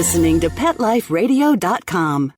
listening to PetLifeRadio.com.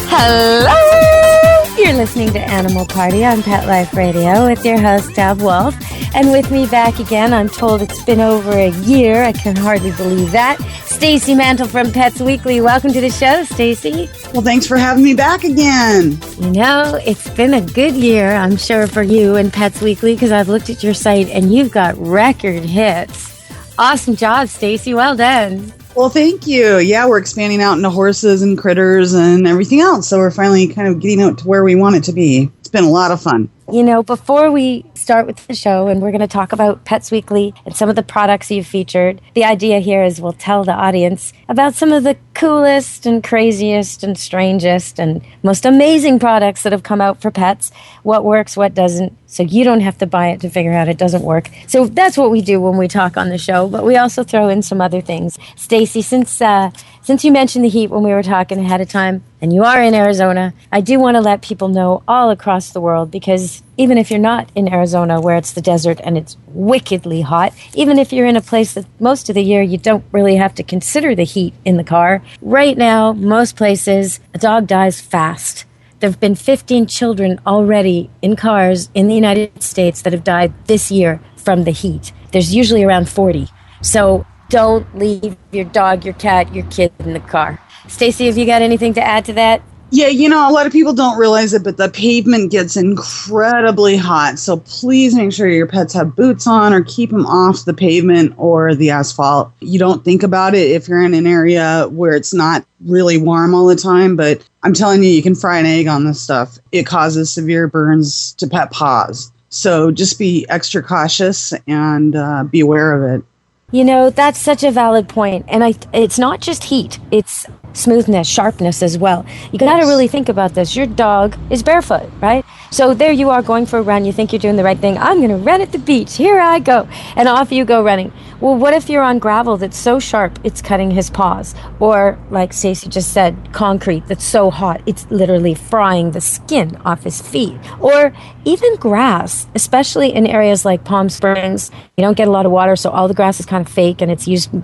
Hello! You're listening to Animal Party on Pet Life Radio with your host, Deborah Wolfe. And with me back again, I'm told it's been over a year. I can hardly believe that. Stacy Mantle from Pets Weekly. Welcome to the show, Stacy. Well, thanks for having me back again. You know, it's been a good year, I'm sure, for you and Pets Weekly, because I've looked at your site and you've got record hits. Awesome job, Stacy. Well done. Well, thank you. Yeah, we're expanding out into horses and critters and everything else. So we're finally kind of getting out to where we want it to be. It's been a lot of fun. You know, before we start with the show, and we're going to talk about Pets Weekly and some of the products you've featured, the idea here is we'll tell the audience about some of the coolest and craziest and strangest and most amazing products that have come out for pets, what works, what doesn't, so you don't have to buy it to figure out it doesn't work. So that's what we do when we talk on the show, but we also throw in some other things. Stacy, since you mentioned the heat when we were talking ahead of time, and you are in Arizona, I do want to let people know all across the world, because even if you're not in Arizona where it's the desert and it's wickedly hot, even if you're in a place that most of the year you don't really have to consider the heat in the car, right now, most places, a dog dies fast. There have been 15 children already in cars in the United States that have died this year from the heat. There's usually around 40. So don't leave your dog, your cat, your kid in the car. Stacy, have you got anything to add to that? Yeah, you know, a lot of people don't realize it, but the pavement gets incredibly hot. So please make sure your pets have boots on or keep them off the pavement or the asphalt. You don't think about it if you're in an area where it's not really warm all the time, but I'm telling you, you can fry an egg on this stuff. It causes severe burns to pet paws. So just be extra cautious and be aware of it. You know, that's such a valid point. And it's not just heat. It's smoothness, sharpness as well. You got to really think about this. Your dog is barefoot, right? So there you are going for a run. You think you're doing the right thing. I'm going to run at the beach. Here I go. And off you go running. Well, what if you're on gravel that's so sharp it's cutting his paws? Or, like Stacey just said, concrete that's so hot it's literally frying the skin off his feet. Or even grass, especially in areas like Palm Springs. You don't get a lot of water, so all the grass is kind of fake and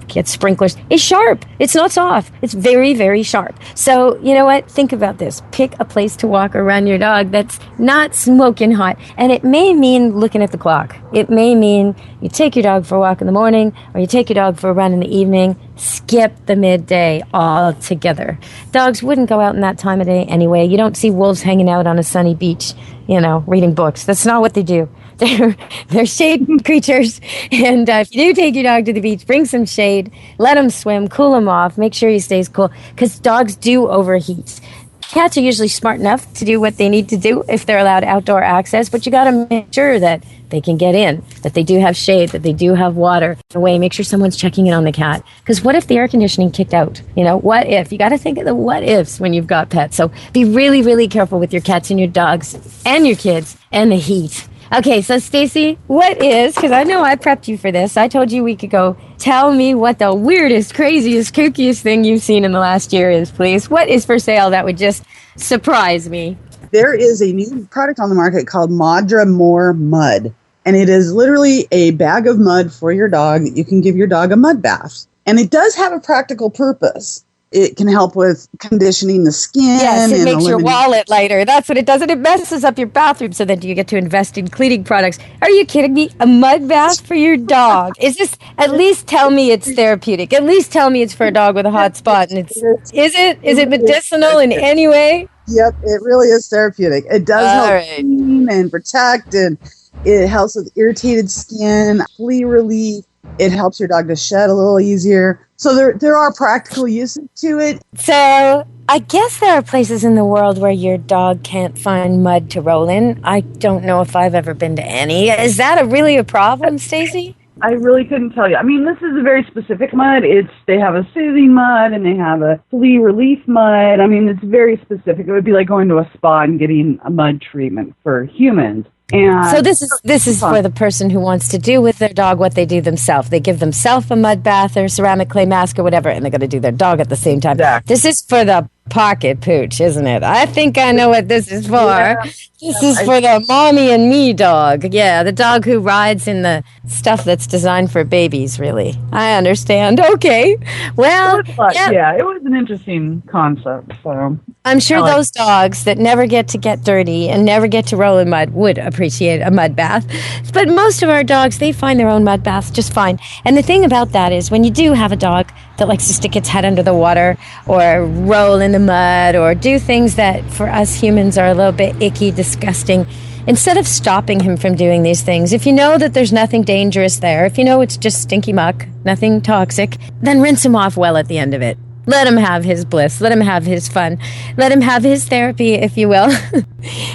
gets sprinklers. It's sharp. It's not soft. It's very, very sharp. So, you know what? Think about this. Pick a place to walk or run your dog that's not smoking hot. And it may mean looking at the clock. It may mean you take your dog for a walk in the morning or you take your dog for a run in the evening. Skip the midday altogether. Dogs wouldn't go out in that time of day anyway. You don't see wolves hanging out on a sunny beach, you know, reading books. That's not what they do. They're shade creatures. And if you do take your dog to the beach, bring some shade, let him swim, cool him off, make sure he stays cool, because dogs do overheat. Cats are usually smart enough to do what they need to do if they're allowed outdoor access, but you got to make sure that they can get in, that they do have shade, that they do have water. Away, make sure someone's checking in on the cat. Because what if the air conditioning kicked out? You know, what if? You got to think of the what ifs when you've got pets. So be really, really careful with your cats and your dogs and your kids and the heat. Okay, so Stacy, what is, because I know I prepped you for this, I told you we could go, tell me what the weirdest, craziest, kookiest thing you've seen in the last year is, please. What is for sale that would just surprise me? There is a new product on the market called Madra More Mud. And it is literally a bag of mud for your dog that you can give your dog a mud bath. And it does have a practical purpose. It can help with conditioning the skin. Yes, it makes your wallet lighter. That's what it does. And it messes up your bathroom, so then you get to invest in cleaning products. Are you kidding me? A mud bath for your dog? Is this, at least tell me it's therapeutic. At least tell me it's for a dog with a hot spot. And is it medicinal in any way? Yep, it really is therapeutic. It does help clean and protect, and it helps with irritated skin, flea relief. It helps your dog to shed a little easier. So there are practical uses to it. So I guess there are places in the world where your dog can't find mud to roll in. I don't know if I've ever been to any. Is that really a problem, Stacy? I really couldn't tell you. I mean, this is a very specific mud. They have a soothing mud and they have a flea relief mud. I mean, it's very specific. It would be like going to a spa and getting a mud treatment for humans. And so this is for the person who wants to do with their dog what they do themselves. They give themselves a mud bath or ceramic clay mask or whatever, and they're going to do their dog at the same time. Exactly. This is for the pocket pooch, isn't it? I think I know what this is for. Yeah. This is for the mommy and me dog. Yeah, the dog who rides in the stuff that's designed for babies, really. I understand. Okay. Well, yeah, it was an interesting concept. So I'm sure those dogs that never get to get dirty and never get to roll in mud would appreciate a mud bath. But most of our dogs, they find their own mud baths just fine. And the thing about that is when you do have a dog that likes to stick its head under the water or roll in the mud or do things that for us humans are a little bit icky, disgusting, instead of stopping him from doing these things, if you know that there's nothing dangerous there, if you know it's just stinky muck, nothing toxic, then rinse him off well at the end of it. Let him have his bliss. Let him have his fun. Let him have his therapy, if you will.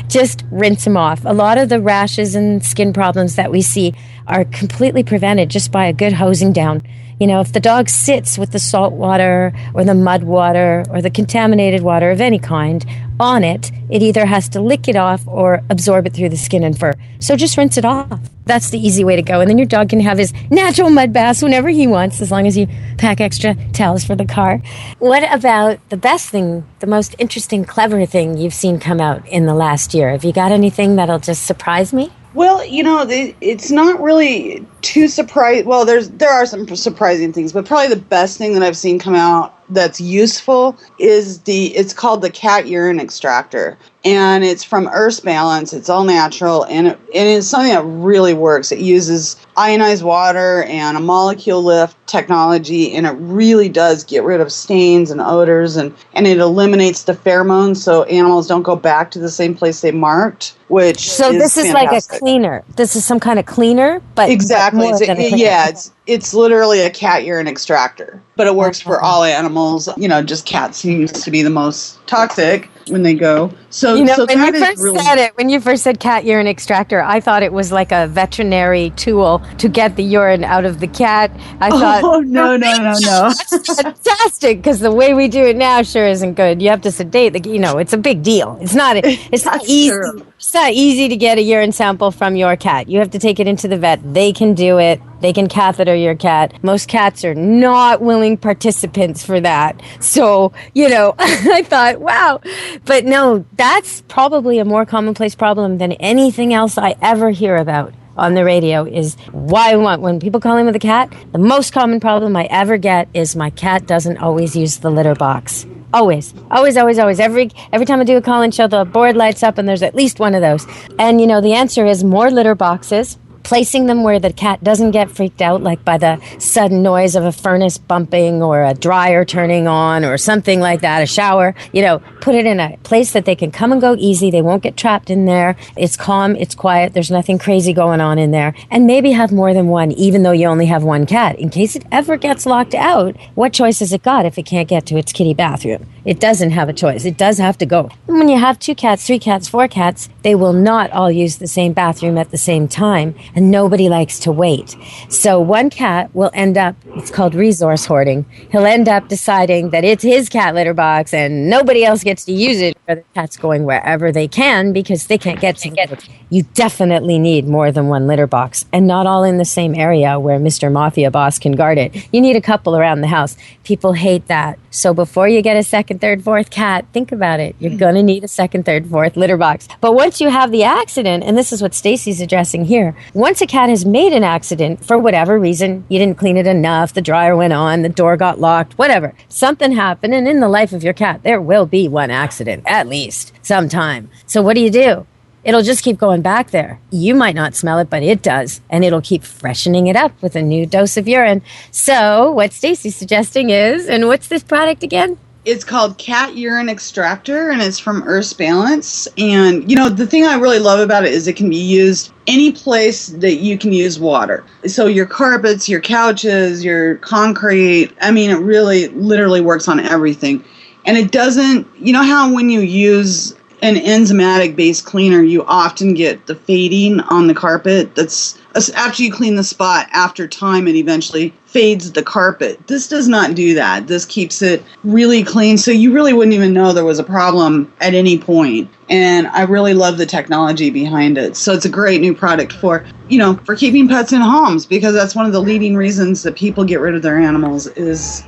Just rinse him off. A lot of the rashes and skin problems that we see are completely prevented just by a good hosing down. You know, if the dog sits with the salt water or the mud water or the contaminated water of any kind on it, it either has to lick it off or absorb it through the skin and fur. So just rinse it off. That's the easy way to go. And then your dog can have his natural mud baths whenever he wants, as long as you pack extra towels for the car. What about the best thing, the most interesting, clever thing you've seen come out in the last year? Have you got anything that'll just surprise me? Well, you know, it's not really too surprising. Well, there are some surprising things, but probably the best thing that I've seen come out that's useful is it's called the cat urine extractor. And it's from Earth's Balance. It's all natural, and it's something that really works. It uses ionized water and a molecule lift technology, and it really does get rid of stains and odors, and it eliminates the pheromones so animals don't go back to the same place they marked, which So this is fantastic. like a cleaner. This is some kind of cleaner, but Exactly. But more than a cleaner. Yeah, it's literally a cat urine extractor, but it works for all animals. You know, just cat seems to be the most toxic when they go. So, you know, so when that you is first really said it, when you first said cat urine extractor, I thought it was like a veterinary tool to get the urine out of the cat. I thought, oh no. that's fantastic, because the way we do it now sure isn't good. You have to sedate the, you know, it's a big deal. It's not easy. True. It's not easy to get a urine sample from your cat. You have to take it into the vet. They can do it. They can catheter your cat. Most cats are not willing participants for that. So, you know, I thought, wow. But no, that's probably a more commonplace problem than anything else I ever hear about on the radio is why when people call in with a cat, the most common problem I ever get is my cat doesn't always use the litter box. Always. Every time I do a call-in show, the board lights up and there's at least one of those. And, you know, the answer is more litter boxes, placing them where the cat doesn't get freaked out, like by the sudden noise of a furnace bumping or a dryer turning on or something like that, a shower. You know, put it in a place that they can come and go easy. They won't get trapped in there. It's calm. It's quiet. There's nothing crazy going on in there. And maybe have more than one, even though you only have one cat. In case it ever gets locked out, what choice has it got if it can't get to its kitty bathroom? It doesn't have a choice. It does have to go. And when you have 2 cats, 3 cats, 4 cats, they will not all use the same bathroom at the same time, and nobody likes to wait. So one cat will end up, it's called resource hoarding. He'll end up deciding that it's his cat litter box and nobody else gets to use it, or the cat's going wherever they can because they can't get to it. You definitely need more than one litter box, and not all in the same area where Mr. Mafia Boss can guard it. You need a couple around the house. People hate that. So before you get a second, third, fourth cat, think about it. You're going to need a second, third, fourth litter box. But once you have the accident, and this is what Stacy's addressing here, once a cat has made an accident for whatever reason, you didn't clean it enough, the dryer went on, the door got locked, whatever, something happened, and in the life of your cat, there will be one accident, at least, sometime. So what do? It'll just keep going back there. You might not smell it, but it does. And it'll keep freshening it up with a new dose of urine. So what Stacy's suggesting is, and what's this product again? It's called cat urine extractor, and it's from Earth's Balance. And, you know, the thing I really love about it is it can be used any place that you can use water. So your carpets, your couches, your concrete, I mean, it really literally works on everything. And it doesn't, you know how when you use an enzymatic based cleaner, you often get the fading on the carpet that's after you clean the spot, after time, it eventually fades the carpet. This does not do that. This keeps it really clean, so you really wouldn't even know there was a problem at any point. And I really love the technology behind it. So it's a great new product for keeping pets in homes, because that's one of the leading reasons that people get rid of their animals is,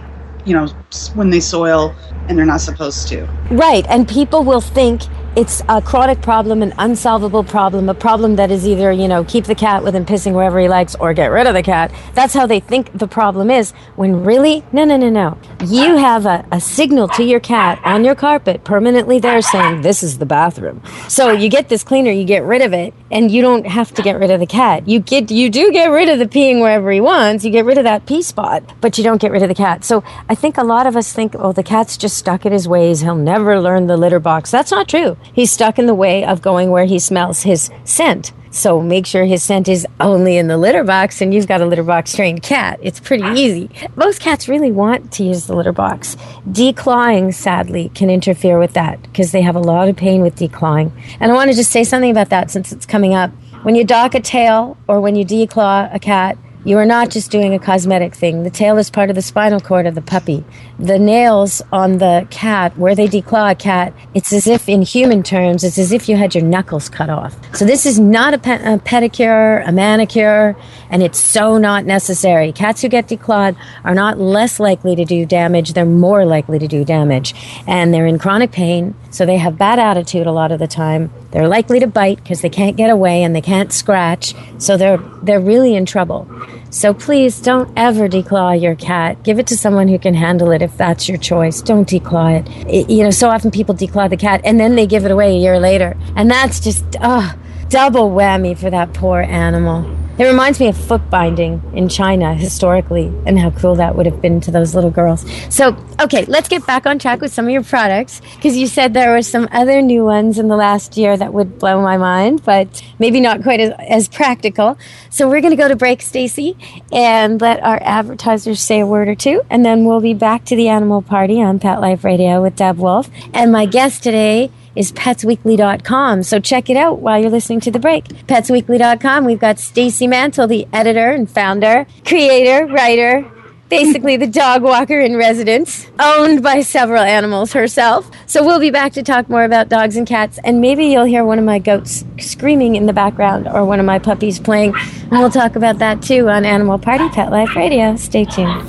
when they soil and they're not supposed to. Right, and people will think it's a chronic problem, an unsolvable problem, a problem that is either, keep the cat with him pissing wherever he likes or get rid of the cat. That's how they think the problem is, when really, no. You have a signal to your cat on your carpet permanently there saying, this is the bathroom. So you get this cleaner, you get rid of it, and you don't have to get rid of the cat. You do get rid of the peeing wherever he wants, you get rid of that pee spot, but you don't get rid of the cat. So I think a lot of us think, the cat's just stuck in his ways, he'll never learn the litter box. That's not true. He's stuck in the way of going where he smells his scent. So make sure his scent is only in the litter box, and you've got a litter box trained cat. It's pretty easy. Most cats really want to use the litter box. Declawing, sadly, can interfere with that because they have a lot of pain with declawing. And I want to just say something about that since it's coming up. When you dock a tail or when you declaw a cat, you are not just doing a cosmetic thing. The tail is part of the spinal cord of the puppy. The nails on the cat, where they declaw a cat, it's as if, in human terms, it's as if you had your knuckles cut off. So this is not a pedicure, a manicure, and it's so not necessary. Cats who get declawed are not less likely to do damage. They're more likely to do damage. And they're in chronic pain, so they have bad attitude a lot of the time. They're likely to bite because they can't get away and they can't scratch. So they're really in trouble. So please don't ever declaw your cat. Give it to someone who can handle it if that's your choice. Don't declaw it. So often people declaw the cat and then they give it away a year later. And that's just, double whammy for that poor animal. It reminds me of foot binding in China historically and how cool that would have been to those little girls. So, okay, let's get back on track with some of your products, because you said there were some other new ones in the last year that would blow my mind, but maybe not quite as practical. So we're going to go to break, Stacy, and let our advertisers say a word or two, and then we'll be back to the Animal Party on Pet Life Radio with Deb Wolfe. And my guest today is petsweekly.com. So check it out while you're listening to the break. Petsweekly.com. We've got Stacy Mantle, the editor and founder, creator, writer, basically the dog walker in residence, owned by several animals herself. So we'll be back to talk more about dogs and cats, and maybe you'll hear one of my goats screaming in the background or one of my puppies playing, and we'll talk about that too on Animal Party Pet Life Radio. Stay tuned.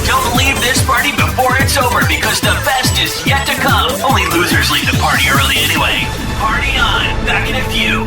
Don't leave this party before it's over, because the best is yet to come. Only losers leave the party early anyway. Party on. Back in a few.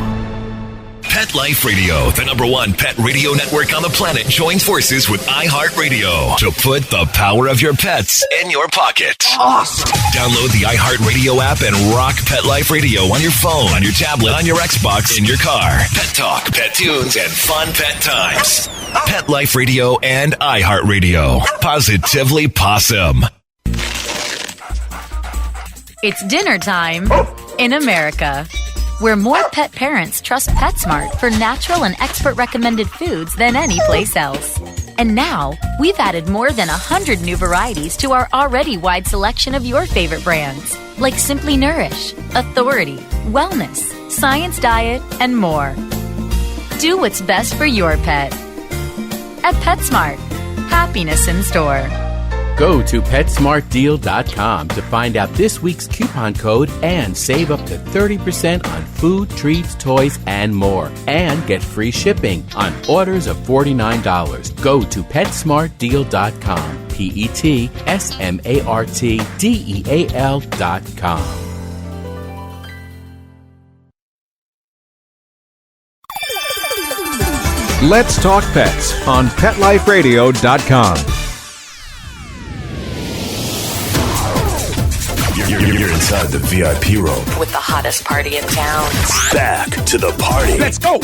Pet Life Radio, the #1 pet radio network on the planet, joins forces with iHeartRadio to put the power of your pets in your pocket. Awesome. Download the iHeartRadio app and rock Pet Life Radio on your phone, on your tablet, on your Xbox, in your car. Pet talk, pet tunes, and fun pet times. Pet Life Radio and iHeartRadio. Positively Possum. It's dinner time in America, where more pet parents trust PetSmart for natural and expert-recommended foods than any place else. And now, we've added more than 100 new varieties to our already wide selection of your favorite brands, like Simply Nourish, Authority, Wellness, Science Diet, and more. Do what's best for your pet. At PetSmart, happiness in store. Go to PetsmartDeal.com to find out this week's coupon code and save up to 30% on food, treats, toys, and more. And get free shipping on orders of $49. Go to PetsmartDeal.com. PetsmartDeal.com. Let's Talk Pets on PetLifeRadio.com. You're inside the VIP room With the hottest party in town. Back to the party. Let's go!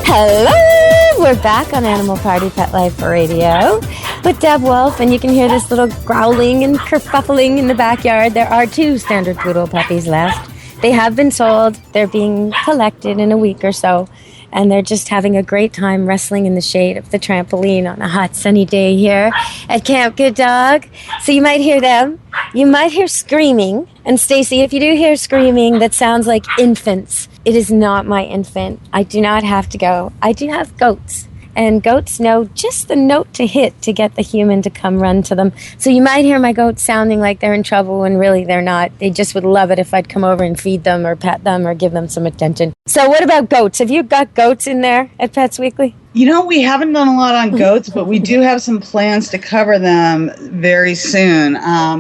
Hello! We're back on Animal Party Pet Life Radio with Deb Wolfe, and you can hear this little growling and kerfuffling in the backyard. There are 2 standard poodle puppies left. They have been sold. They're being collected in a week or so, and they're just having a great time wrestling in the shade of the trampoline on a hot sunny day here at Camp Good Dog. So you might hear them. You might hear screaming. And Stacy, if you do hear screaming that sounds like infants, it is not my infant. I do not have to go. I do have goats. And goats know just the note to hit to get the human to come run to them. So you might hear my goats sounding like they're in trouble when really they're not. They just would love it if I'd come over and feed them or pet them or give them some attention. So what about goats? Have you got goats in there at Pets Weekly? We haven't done a lot on goats, but we do have some plans to cover them very soon.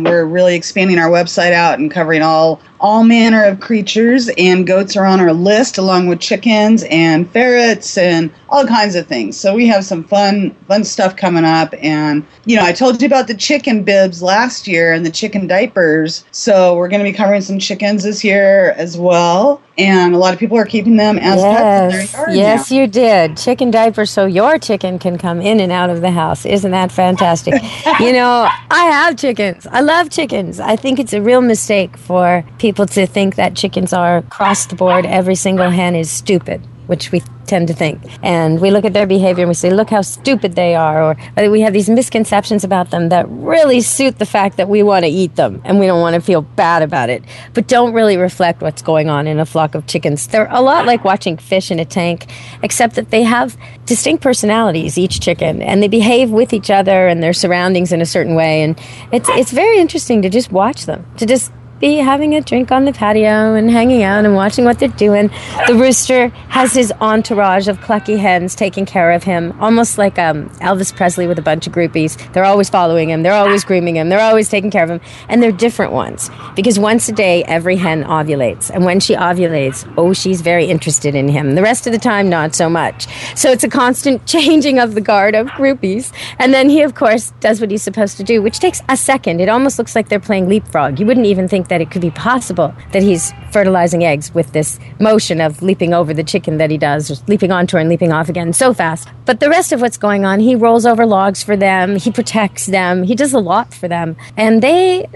We're really expanding our website out and covering all manner of creatures, and goats are on our list along with chickens and ferrets and all kinds of things. So we have some fun stuff coming up. And, I told you about the chicken bibs last year and the chicken diapers. So we're going to be covering some chickens this year as well. And a lot of people are keeping them as pets in their yard Yes, now. you did. Chicken diapers so your chicken can come in and out of the house. Isn't that fantastic? I have chickens. I love chickens. I think it's a real mistake for people to think that chickens are across the board. Every single hen is stupid, which we tend to think. And we look at their behavior and we say, look how stupid they are. Or we have these misconceptions about them that really suit the fact that we want to eat them and we don't want to feel bad about it, but don't really reflect what's going on in a flock of chickens. They're a lot like watching fish in a tank, except that they have distinct personalities, each chicken, and they behave with each other and their surroundings in a certain way. And it's very interesting to just watch them, to just be having a drink on the patio and hanging out and watching what they're doing. The rooster has his entourage of clucky hens taking care of him, almost like Elvis Presley with a bunch of groupies. They're always following him. They're always grooming him. They're always taking care of him. And they're different ones, because once a day, every hen ovulates. And when she ovulates, she's very interested in him. The rest of the time, not so much. So it's a constant changing of the guard of groupies. And then he, of course, does what he's supposed to do, which takes a second. It almost looks like they're playing leapfrog. You wouldn't even think that it could be possible that he's fertilizing eggs with this motion of leaping over the chicken that he does, just leaping onto her and leaping off again so fast. But the rest of what's going on, he rolls over logs for them, he protects them, he does a lot for them. And they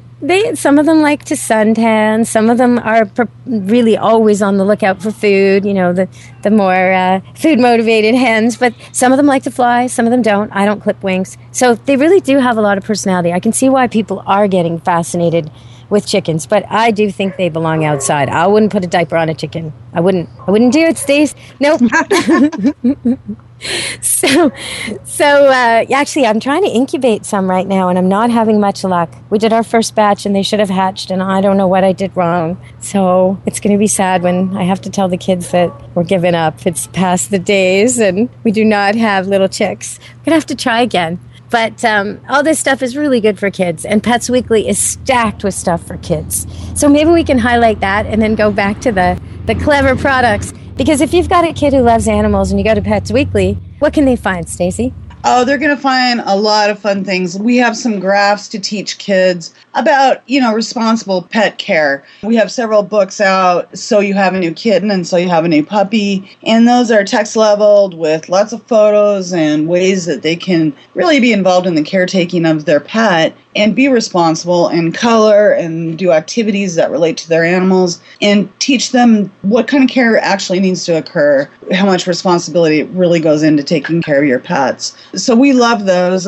some of them like to suntan, some of them are really always on the lookout for food, the more food-motivated hens, but some of them like to fly, some of them don't. I don't clip wings. So they really do have a lot of personality. I can see why people are getting fascinated with chickens, but I do think they belong outside. I wouldn't put a diaper on a chicken. I wouldn't do it, Stace. Nope. So actually, I'm trying to incubate some right now, and I'm not having much luck. We did our first batch, and they should have hatched, and I don't know what I did wrong. So it's going to be sad when I have to tell the kids that we're giving up. It's past the days, and we do not have little chicks. We're going to have to try again. But all this stuff is really good for kids, and Pets Weekly is stacked with stuff for kids. So maybe we can highlight that and then go back to the clever products. Because if you've got a kid who loves animals and you go to Pets Weekly, what can they find, Stacy? Oh, they're going to find a lot of fun things. We have some graphs to teach kids about, responsible pet care. We have several books out, So You Have a New Kitten and So You Have a New Puppy. And those are text leveled with lots of photos and ways that they can really be involved in the caretaking of their pet and be responsible and color and do activities that relate to their animals and teach them what kind of care actually needs to occur, how much responsibility really goes into taking care of your pets. So we love those.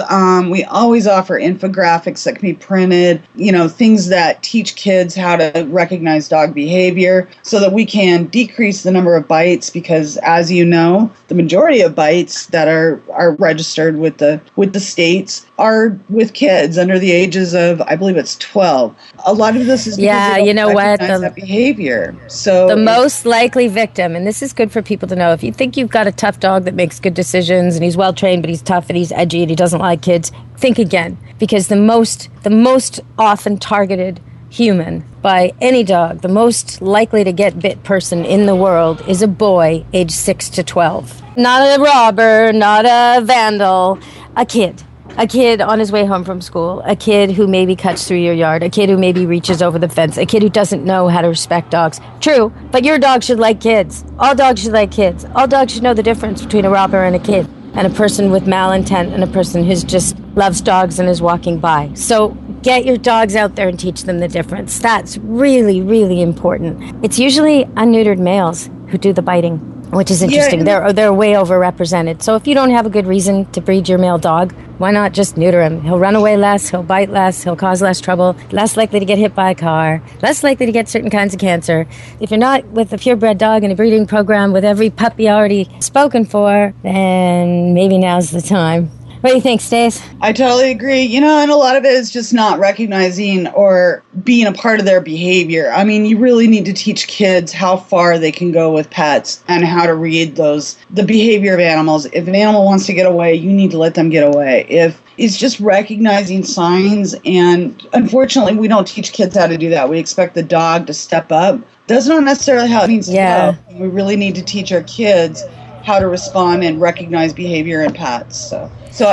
We always offer infographics that can be printed, things that teach kids how to recognize dog behavior so that we can decrease the number of bites, because as you know, the majority of bites that are registered with the states are with kids under the ages of, I believe it's 12. A lot of this is because they don't recognize that behavior. So the most likely victim, and this is good for people to know, if you think you've got a tough dog that makes good decisions and he's well trained but he's tough and he's edgy and he doesn't like kids, think again, because the most often targeted human by any dog, the most likely to get bit person in the world is a boy age 6 to 12. Not a robber, not a vandal, a kid. A kid on his way home from school, a kid who maybe cuts through your yard, a kid who maybe reaches over the fence, a kid who doesn't know how to respect dogs. True, but your dog should like kids. All dogs should like kids. All dogs should know the difference between a robber and a kid, and a person with malintent and a person who just loves dogs and is walking by. So get your dogs out there and teach them the difference. That's really, really important. It's usually unneutered males who do the biting, which is interesting. They're way overrepresented. So if you don't have a good reason to breed your male dog, Why not just neuter him? He'll run away less, he'll bite less, he'll cause less trouble, less likely to get hit by a car, less likely to get certain kinds of cancer. If you're not with a purebred dog in a breeding program with every puppy already spoken for, then maybe now's the time. What do you think, Stace? I totally agree. And a lot of it is just not recognizing or being a part of their behavior. I mean, you really need to teach kids how far they can go with pets and how to read the behavior of animals. If an animal wants to get away, you need to let them get away. If it's just recognizing signs, and unfortunately, we don't teach kids how to do that. We expect the dog to step up. That's not necessarily how it needs to go. We really need to teach our kids how to respond and recognize behavior in pets. So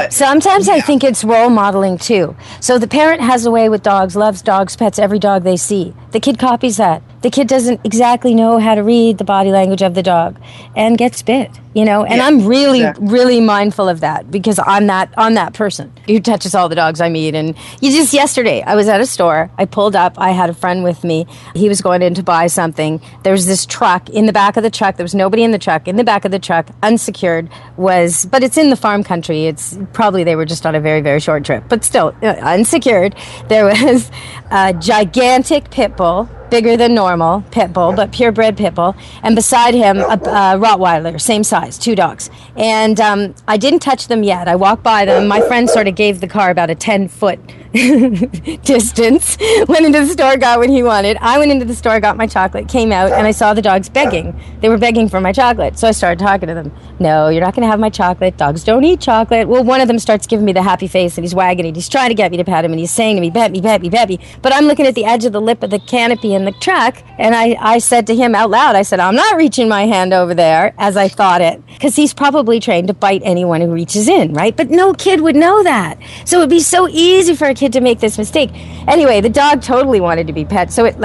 sometimes I think it's role modeling too. So the parent has a way with dogs, loves dogs, pets every dog they see. The kid copies that. The kid doesn't exactly know how to read the body language of the dog and gets bit, and I'm really mindful of that because I'm that person who touches all the dogs I meet. And yesterday I was at a store, I pulled up, I had a friend with me, he was going in to buy something. There was this truck in the back of the truck, there was nobody in the truck, in the back of the truck, unsecured, but it's in the farm country, it's probably they were just on a very, very short trip, but still unsecured. There was a gigantic pit bull, bigger than normal pit bull, but purebred pit bull, and beside him a Rottweiler, same size, 2 dogs. And I didn't touch them yet. I walked by them. My friend sort of gave the car about a 10-foot distance, went into the store, got what he wanted. I went into the store, got my chocolate, came out, and I saw the dogs begging. They were begging for my chocolate. So I started talking to them. No, you're not going to have my chocolate. Dogs don't eat chocolate. Well, one of them starts giving me the happy face, and he's wagging it. He's trying to get me to pet him, and he's saying to me, pet me, pet me, pet me. But I'm looking at the edge of the lip of the canopy in the truck, and I said to him out loud, I said, I'm not reaching my hand over there, as I thought it, because he's probably trained to bite anyone who reaches in, right? But no kid would know that. So it would be so easy for a kid to make this mistake. Anyway, the dog totally wanted to be pet, so it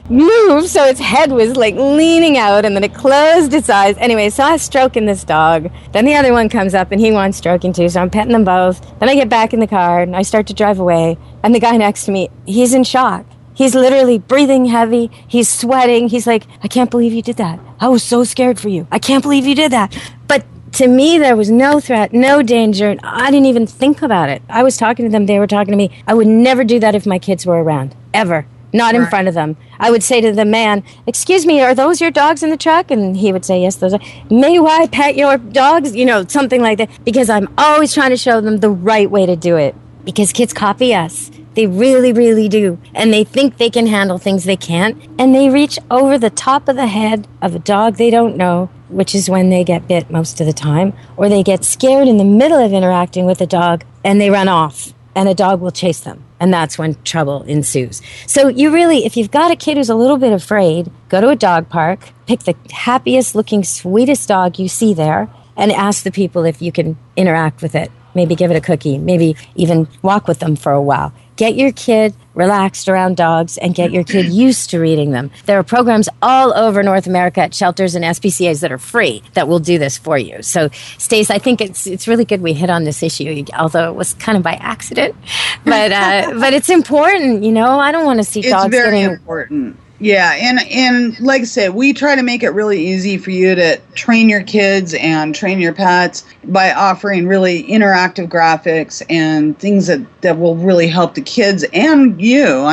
moved, so its head was leaning out, and then it closed its eyes. Anyway, so I was stroking this dog. Then the other one comes up, and he wants stroking too, so I'm petting them both. Then I get back in the car, and I start to drive away, and the guy next to me, he's in shock. He's literally breathing heavy. He's sweating. He's like, I can't believe you did that. I was so scared for you. I can't believe you did that. But to me, there was no threat, no danger, and I didn't even think about it. I was talking to them. They were talking to me. I would never do that if my kids were around, ever. Not in front of them. I would say to the man, excuse me, are those your dogs in the truck? And he would say, yes, those are. May I pet your dogs? Something like that. Because I'm always trying to show them the right way to do it. Because kids copy us. They really, really do. And they think they can handle things they can't. And they reach over the top of the head of a dog they don't know, which is when they get bit most of the time. Or they get scared in the middle of interacting with a dog and they run off. And a dog will chase them. And that's when trouble ensues. So you really, if you've got a kid who's a little bit afraid, go to a dog park, pick the happiest looking, sweetest dog you see there, and ask the people if you can interact with it. Maybe give it a cookie, maybe even walk with them for a while. Get your kid relaxed around dogs and get your kid used to reading them. There are programs all over North America at shelters and SPCAs that are free that will do this for you. So, Stace, I think it's really good we hit on this issue, although it was kind of by accident. But it's important, I don't want to see dogs getting... It's very important. Yeah, and like I said, we try to make it really easy for you to train your kids and train your pets by offering really interactive graphics and things that will really help the kids and you,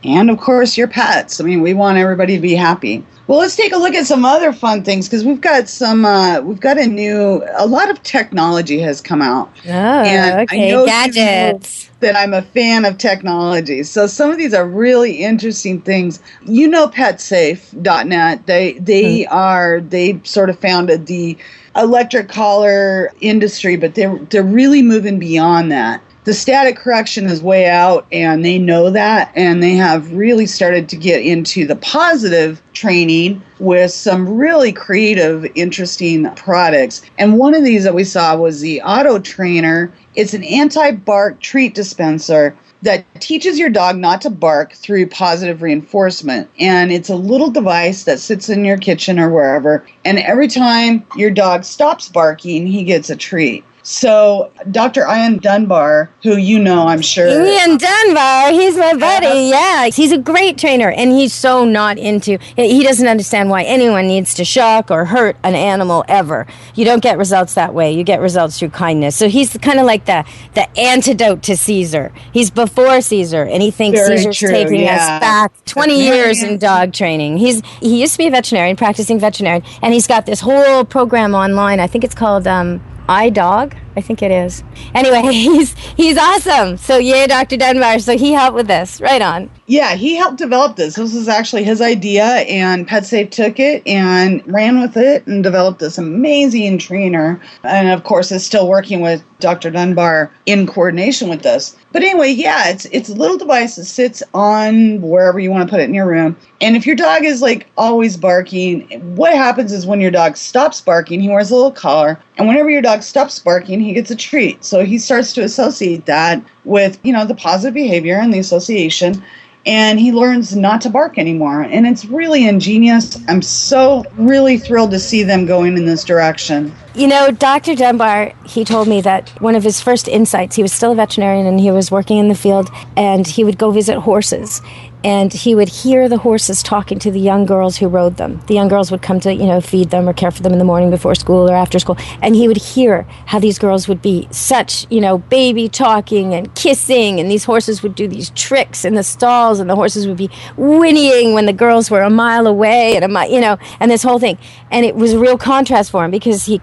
and of course your pets. We want everybody to be happy. Well, let's take a look at some other fun things because we've got a lot of technology has come out. Oh, and okay, I know gadgets. That I'm a fan of technology. So some of these are really interesting things. PetSafe.net, they sort of founded the electric collar industry, but they're really moving beyond that. The static correction is way out, and they know that, and they have really started to get into the positive training with some really creative, interesting products. And one of these that we saw was the Auto Trainer. It's an anti-bark treat dispenser that teaches your dog not to bark through positive reinforcement. And it's a little device that sits in your kitchen or wherever, and every time your dog stops barking, he gets a treat. So Dr. Ian Dunbar, who you know, I'm sure. Ian Dunbar, he's my buddy. Yeah, he's a great trainer, and he's so not into. He doesn't understand why anyone needs to shock or hurt an animal ever. You don't get results that way. You get results through kindness. So he's kind of like the antidote to Caesar. He's before Caesar, and he thinks Very Caesar's true, taking us back 20 years in Veterinarian. dog training. He used to be a veterinarian, practicing veterinarian, and he's got this whole program online. I think it's called iDog, I think it is. Anyway, he's awesome. So yay, Dr. Dunbar. So he helped with this. Right on. Yeah, he helped develop this. This was actually his idea, and PetSafe took it and ran with it and developed this amazing trainer. And of course, is still working with Dr. Dunbar in coordination with this. But anyway, yeah, it's a little device that sits on wherever you want to put it in your room. And if your dog is like always barking, what happens is when your dog stops barking, he wears a little collar. And whenever your dog stops barking, he gets a treat. So he starts to associate that with, the positive behavior and the association. And he learns not to bark anymore. And it's really ingenious. I'm so really thrilled to see them going in this direction. Dr. Dunbar, he told me that one of his first insights, he was still a veterinarian and he was working in the field, and he would go visit horses. And he would hear the horses talking to the young girls who rode them. The young girls would come to, feed them or care for them in the morning before school or after school. And he would hear how these girls would be such, baby talking and kissing. And these horses would do these tricks in the stalls. And the horses would be whinnying when the girls were a mile away and this whole thing. And it was a real contrast for him because he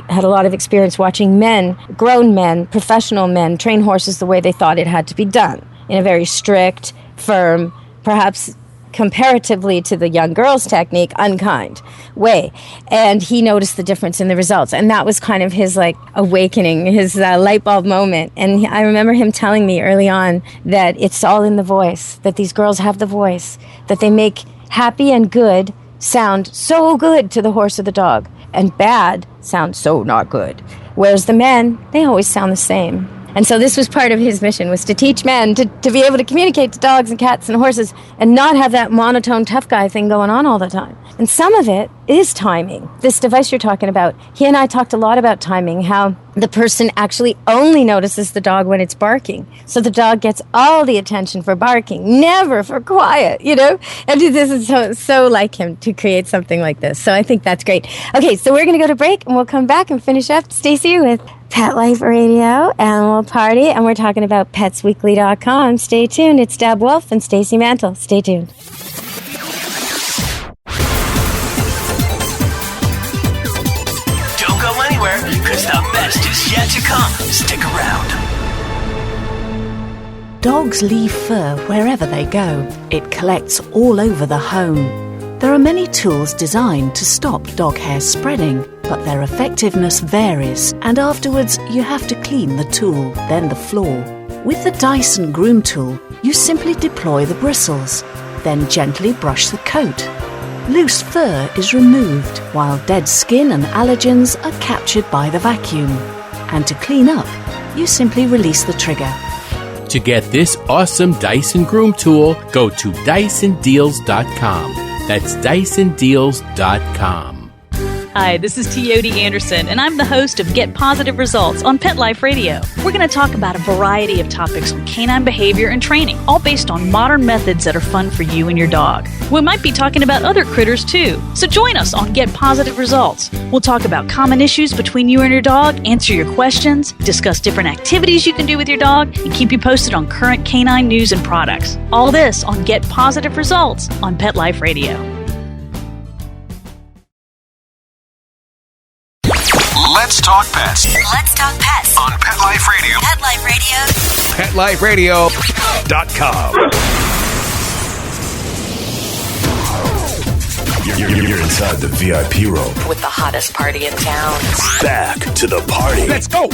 had a lot of experience watching men, grown men, professional men, train horses the way they thought it had to be done, in a very strict, firm, perhaps comparatively to the young girl's technique, unkind way. And he noticed the difference in the results. And that was kind of his awakening, his light bulb moment. And I remember him telling me early on that it's all in the voice, that these girls have the voice, that they make happy and good sound so good to the horse or the dog, and bad sound so not good. Whereas the men, they always sound the same. And so this was part of his mission, was to teach men to be able to communicate to dogs and cats and horses and not have that monotone tough guy thing going on all the time. And some of it is timing. This device you're talking about, he and I talked a lot about timing, how the person actually only notices the dog when it's barking. So the dog gets all the attention for barking, never for quiet, And this is so like him to create something like this. So I think that's great. Okay, so we're going to go to break and we'll come back and finish up, Stacy, with Pet Life Radio, Animal Party, and we're talking about PetsWeekly.com. Stay tuned. It's Deb Wolfe and Stacy Mantle. Stay tuned. Don't go anywhere, because the best is yet to come. Stick around. Dogs leave fur wherever they go. It collects all over the home. There are many tools designed to stop dog hair spreading, but their effectiveness varies, and afterwards you have to clean the tool, then the floor. With the Dyson Groom Tool, you simply deploy the bristles, then gently brush the coat. Loose fur is removed, while dead skin and allergens are captured by the vacuum. And to clean up, you simply release the trigger. To get this awesome Dyson Groom Tool, go to DysonDeals.com. That's DysonDeals.com. Hi, this is Teody Anderson, and I'm the host of Get Positive Results on Pet Life Radio. We're going to talk about a variety of topics on canine behavior and training, all based on modern methods that are fun for you and your dog. We might be talking about other critters too, so join us on Get Positive Results. We'll talk about common issues between you and your dog, answer your questions, discuss different activities you can do with your dog, and keep you posted on current canine news and products. All this on Get Positive Results on Pet Life Radio. Let's talk pets Let's talk pets on Pet Life Radio. Pet Life Radio. PetLifeRadio.com. You're inside the VIP room. With the hottest party in town. Back to the party. Let's go.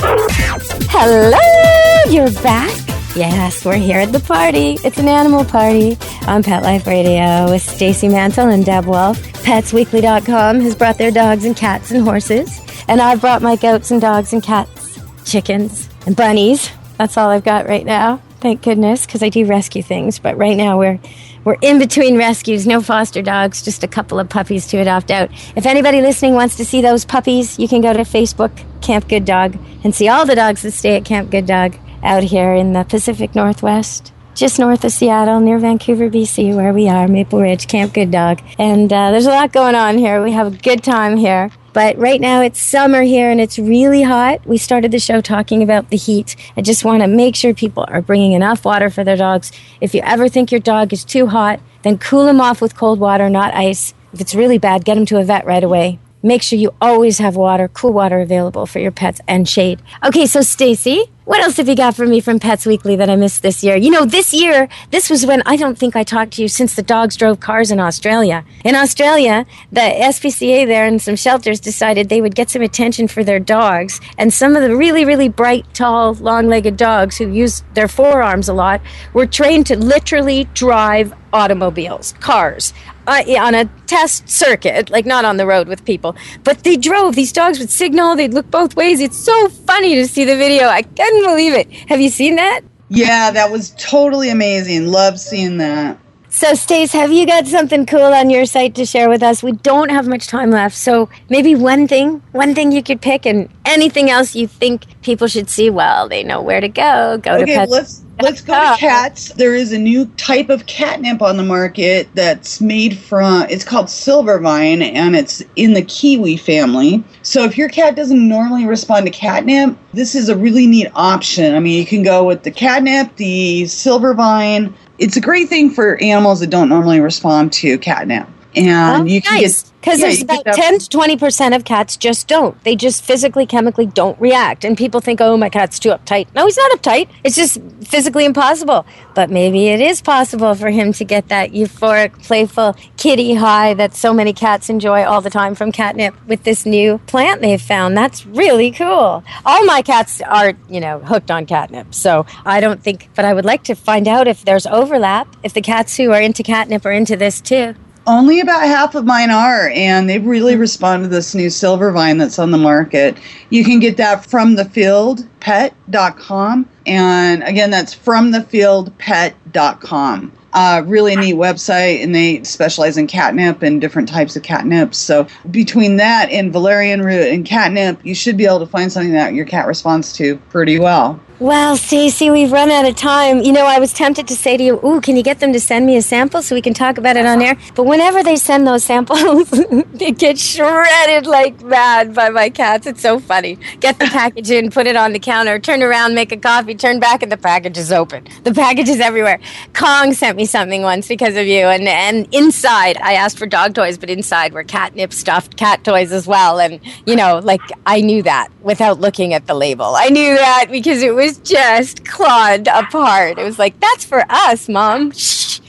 Hello, you're back. Yes, we're here at the party. It's an animal party on Pet Life Radio with Stacy Mantle and Deb Wolfe. PetsWeekly.com has brought their dogs and cats and horses. And I've brought my goats and dogs and cats, chickens and bunnies. That's all I've got right now. thank goodness, because I do rescue things. But right now we're in between rescues, no foster dogs, just a couple of puppies to adopt out. If anybody listening wants to see those puppies, you can go to Facebook, Camp Good Dog, and see all the dogs that stay at Camp Good Dog out here in the Pacific Northwest, just north of Seattle, near Vancouver, BC, where we are, Maple Ridge, Camp Good Dog. And there's a lot going on here. We have a good time here. But right now it's summer here and it's really hot. We started the show talking about the heat. I just want to make sure people are bringing enough water for their dogs. If you ever think your dog is too hot, then cool him off with cold water, not ice. If it's really bad, get him to a vet right away. Make sure you always have water, cool water available for your pets and shade. Okay, so Stacy, what else have you got for me from Pets Weekly that I missed this year? You know, this year, this was when I don't think I talked to you since the dogs drove cars in Australia. In Australia, the SPCA there and some shelters decided they would get some attention for their dogs. And some of the really, really bright, tall, long-legged dogs who use their forearms a lot were trained to literally drive automobiles, cars, on a test circuit, like not on the road with people. But they drove. These dogs would signal. They'd look both ways. It's so funny to see the video. I couldn't believe it. Have you seen that? Yeah, that was totally amazing. Love seeing that. So, Stace, have you got something cool on your site to share with us? We don't have much time left, so maybe one thing you could pick, and anything else you think people should see. Well, they know where to go. Go to Pets. Let's go to cats. There is a new type of catnip on the market that's made from, it's called Silvervine, and it's in the kiwi family. So if your cat doesn't normally respond to catnip, this is a really neat option. I mean, you can go with the catnip, the Silvervine. It's a great thing for animals that don't normally respond to catnip. And you can get... Because there's about 10 to 20% of cats just don't. They just physically, chemically don't react. And people think, oh, my cat's too uptight. No, he's not uptight. It's just physically impossible. But maybe it is possible for him to get that euphoric, playful kitty high that so many cats enjoy all the time from catnip with this new plant they've found. That's really cool. All my cats are, hooked on catnip. So I don't think, but I would like to find out if there's overlap, if the cats who are into catnip are into this too. Only about half of mine are, and they've really responded to this new Silvervine that's on the market. You can get that from thefieldpet.com, and again, that's from thefieldpet.com. Really neat website, and they specialize in catnip and different types of catnip. So between that and valerian root and catnip, you should be able to find something that your cat responds to pretty well. Well, Stacy, we've run out of time. I was tempted to say to you, ooh, can you get them to send me a sample so we can talk about it on air? But whenever they send those samples, they get shredded like mad by my cats. It's so funny. Get the package in, put it on the counter, turn around, make a coffee, turn back, and the package is open. The package is everywhere. Kong sent me something once because of you. And inside, I asked for dog toys, but inside were catnip stuffed cat toys as well. And, I knew that without looking at the label. I knew that because it was just clawed apart. It was like, that's for us, Mom. Shh.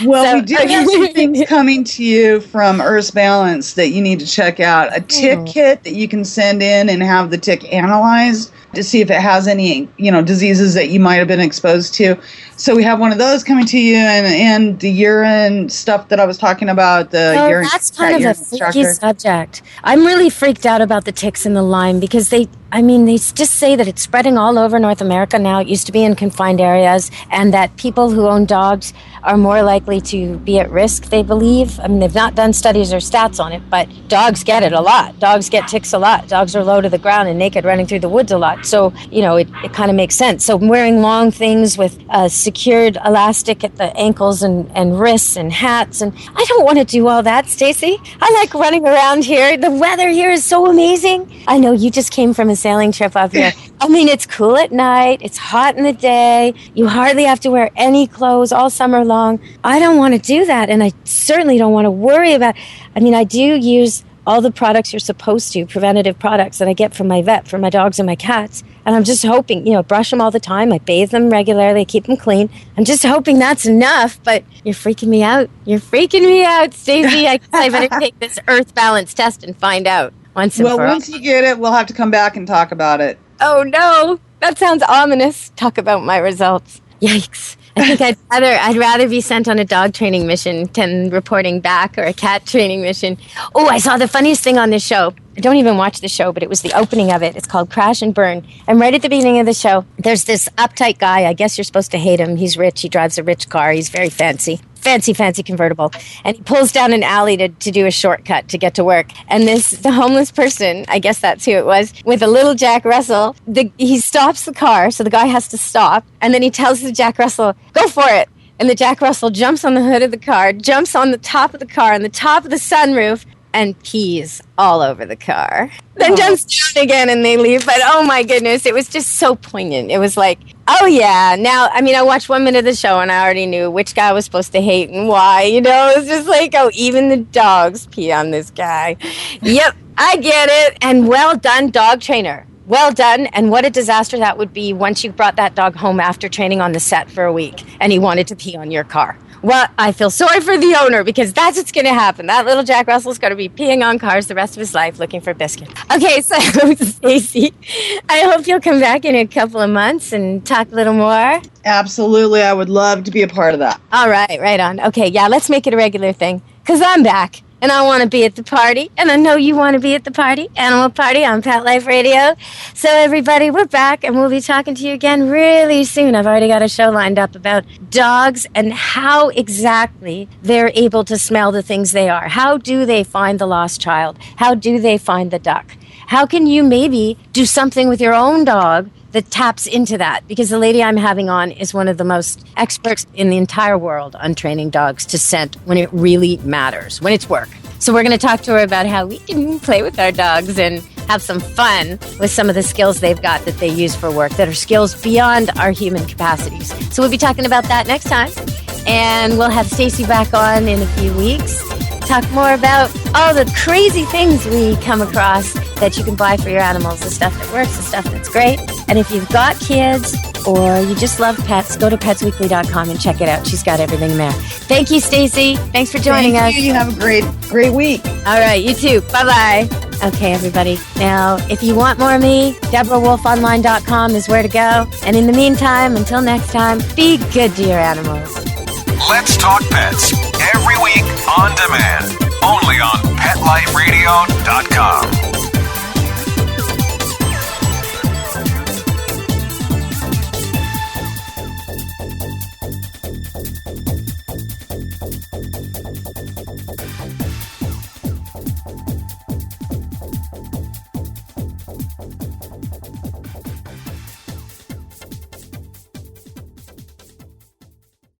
Well, we do have some things coming to you from Earth's Balance that you need to check out. A tick kit that you can send in and have the tick analyzed to see if it has any, diseases that you might have been exposed to. So we have one of those coming to you, and the urine stuff that I was talking about. Urine. That's kind of a freaky subject. I'm really freaked out about the ticks in the Lyme because they just say that it's spreading all over North America now. It used to be in confined areas, and that people who own dogs are more likely to be at risk, they believe. I mean, they've not done studies or stats on it, but dogs get it a lot. Dogs get ticks a lot. Dogs are low to the ground and naked running through the woods a lot. So, it kind of makes sense. So wearing long things with secured elastic at the ankles and wrists and hats. And I don't want to do all that, Stacy. I like running around here. The weather here is so amazing. I know you just came from a sailing trip up here. I mean, it's cool at night. It's hot in the day. You hardly have to wear any clothes all summer long. I don't want to do that. And I certainly don't want to worry about, I do use all the products you're supposed to, preventative products that I get from my vet for my dogs and my cats. And I'm just hoping, brush them all the time. I bathe them regularly. I keep them clean. I'm just hoping that's enough, but you're freaking me out. You're freaking me out, Stacey. I better take this Earth Balance test and find out once and for all. Well, once you get it, we'll have to come back and talk about it. Oh, no. That sounds ominous. Talk about my results. Yikes. I think I'd rather be sent on a dog training mission than reporting back, or a cat training mission. Oh, I saw the funniest thing on this show. I don't even watch the show, but it was the opening of it. It's called Crash and Burn. And right at the beginning of the show, there's this uptight guy. I guess you're supposed to hate him. He's rich. He drives a rich car. He's very fancy. Fancy convertible. And he pulls down an alley to do a shortcut to get to work. And the homeless person, I guess that's who it was, with a little Jack Russell, he stops the car, so the guy has to stop. And then he tells the Jack Russell, go for it. And the Jack Russell jumps on the hood of the car, jumps on the top of the car, on the top of the sunroof, and pees all over the car. Then jumps down again and they leave. But oh my goodness, it was just so poignant. It was like, oh yeah. Now, I mean, I watched 1 minute of the show and I already knew which guy I was supposed to hate and why. You know, it was just like, oh, even the dogs pee on this guy. Yep, I get it. And well done, dog trainer. Well done. And what a disaster that would be once you brought that dog home after training on the set for a week and he wanted to pee on your car. Well, I feel sorry for the owner because that's what's going to happen. That little Jack Russell's going to be peeing on cars the rest of his life looking for biscuits. Okay, so Stacy, I hope you'll come back in a couple of months and talk a little more. Absolutely. I would love to be a part of that. All right, right on. Okay, yeah, let's make it a regular thing because I'm back. And I want to be at the party. And I know you want to be at the party. Animal Party on Pet Life Radio. So everybody, we're back and we'll be talking to you again really soon. I've already got a show lined up about dogs and how exactly they're able to smell the things they are. How do they find the lost child? How do they find the duck? How can you maybe do something with your own dog that taps into that? Because the lady I'm having on is one of the most experts in the entire world on training dogs to scent when it really matters, when it's work. So we're going to talk to her about how we can play with our dogs and have some fun with some of the skills they've got that they use for work that are skills beyond our human capacities. So we'll be talking about that next time. And we'll have Stacy back on in a few weeks. Talk more about all the crazy things we come across that you can buy for your animals, the stuff that works, the stuff that's great. And if you've got kids or you just love pets, go to petsweekly.com and check it out. She's got everything there. Thank you, Stacy. Thanks for joining us. You have a great week. All right, you too. Bye-bye. Okay, everybody. Now, if you want more of me, DeborahWolfeOnline.com is where to go. And in the meantime, until next time, be good to your animals. Let's Talk Pets every week on demand, only on PetLifeRadio.com.